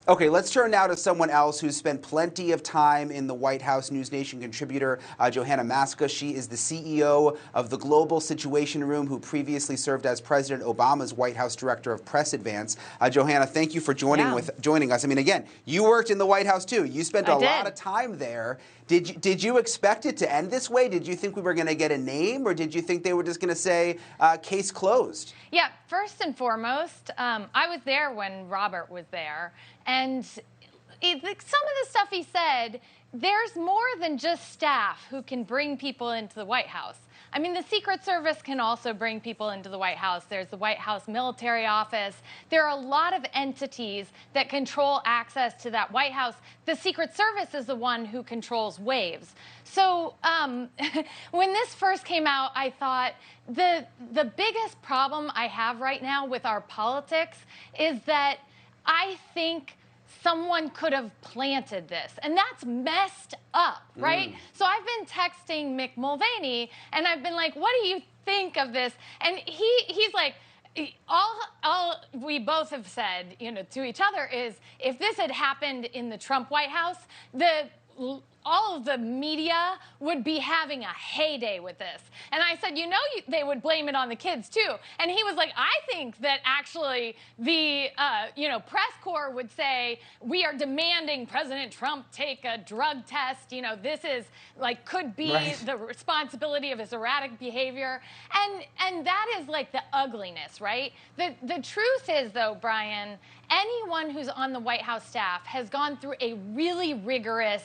Okay, let's turn now to someone else who's spent plenty of time in the White House. NewsNation contributor Johanna Maska. She is the CEO of the Global Situation Room, who previously served as President Obama's White House Director of Press Advance. Johanna, thank you for joining us. I mean, again, you worked in the White House too. You spent a lot of time there. Did you expect it to end this way? Did you think we were going to get a name, or did you think they were just going to say case closed? Yeah, first and foremost, I was there when Robert was there, and some of the stuff he said, there's more than just staff who can bring people into the White House. I mean, the Secret Service can also bring people into the White House. There's the White House Military Office. There are a lot of entities that control access to that White House. The Secret Service is the one who controls waves. So when this first came out, I thought the biggest problem I have right now with our politics is that I think someone could have planted this, and that's messed up, right? So I've been texting Mick Mulvaney, and I've been like, what do you think of this? And he's like, all we both have said, to each other is, if this had happened in the Trump White House, all of the media would be having a heyday with this. And I said, they would blame it on the kids too. And he was like, I think that actually the, press corps would say, we are demanding President Trump take a drug test. This is could be the responsibility of his erratic behavior. And that is like the ugliness, right? The truth is, though, Brian, anyone who's on the White House staff has gone through a really rigorous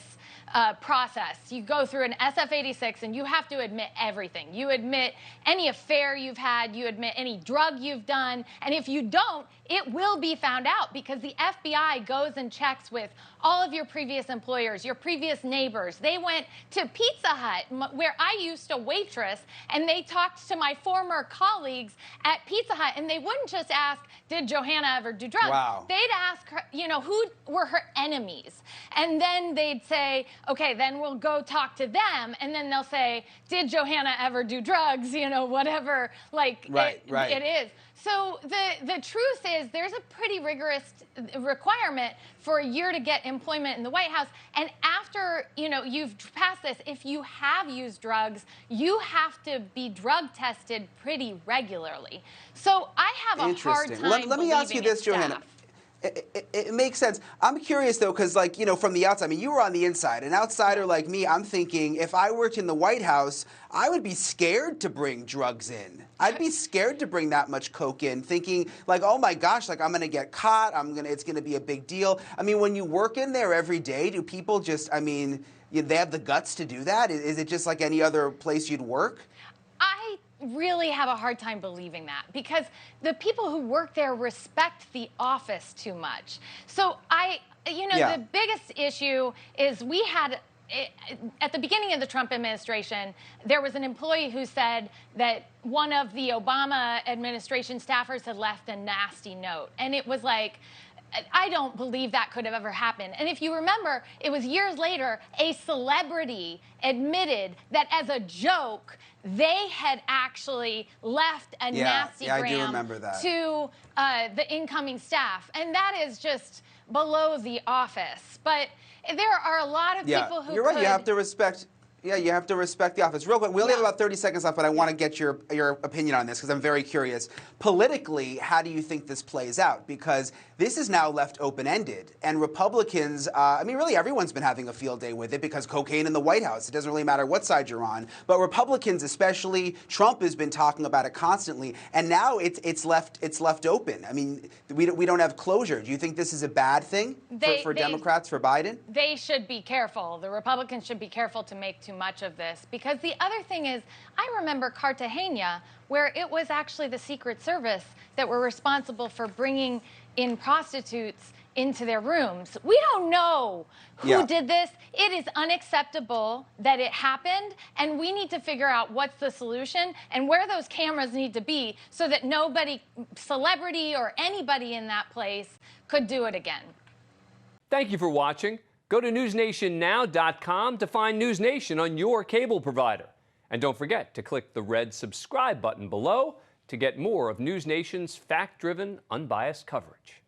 process. You go through an SF-86 and you have to admit everything. You admit any affair you've had, you admit any drug you've done, and if you don't, it will be found out because the FBI goes and checks with all of your previous employers, your previous neighbors. They went to Pizza Hut, where I used to waitress, and they talked to my former colleagues at Pizza Hut, and they wouldn't just ask, did Johanna ever do drugs? Wow. They'd ask her, who were her enemies? And then they'd say, okay, then we'll go talk to them, and then they'll say, did Johanna ever do drugs? Whatever, it is. So the truth is there's a pretty rigorous requirement for a year to get employment in the White House. And after, you've passed this, if you have used drugs, you have to be drug tested pretty regularly. So I have a hard time Let me ask you this, Johanna. It makes sense. I'm curious, though, because, from the outside, I mean, you were on the inside. An outsider like me, I'm thinking, if I worked in the White House, I would be scared to bring drugs in. I'd be scared to bring that much coke in, thinking, oh, my gosh, I'm going to get caught. It's going to be a big deal. I mean, when you work in there every day, do people just, they have the guts to do that? Is it just like any other place you'd work? I really have a hard time believing that because the people who work there respect the office too much. So the biggest issue is we had, at the beginning of the Trump administration, there was an employee who said that one of the Obama administration staffers had left a nasty note. And it was like, I don't believe that could have ever happened. And if you remember, it was years later, a celebrity admitted that as a joke, they had actually left a nasty gram to the incoming staff. And that is just below the office. But there are a lot of people who you're right. You have to respect. Yeah, you have to respect the office. Real quick, we only have about 30 seconds left, but I want to get your opinion on this because I'm very curious. Politically, how do you think this plays out? Because this is now left open-ended, and Republicans, really everyone's been having a field day with it because cocaine in the White House. It doesn't really matter what side you're on. But Republicans, especially, Trump has been talking about it constantly, and now it's left open. I mean, we don't have closure. Do you think this is a bad thing for Democrats, for Biden? They should be careful. The Republicans should be careful to make too much of this, because the other thing is, I remember Cartagena, where it was actually the Secret Service that were responsible for bringing in prostitutes into their rooms. We don't know who did this. It is unacceptable that it happened, and we need to figure out what's the solution and where those cameras need to be so that nobody, celebrity or anybody in that place, could do it again. Thank you for watching. Go to newsnationnow.com to find NewsNation on your cable provider. And don't forget to click the red subscribe button below to get more of NewsNation's fact-driven, unbiased coverage.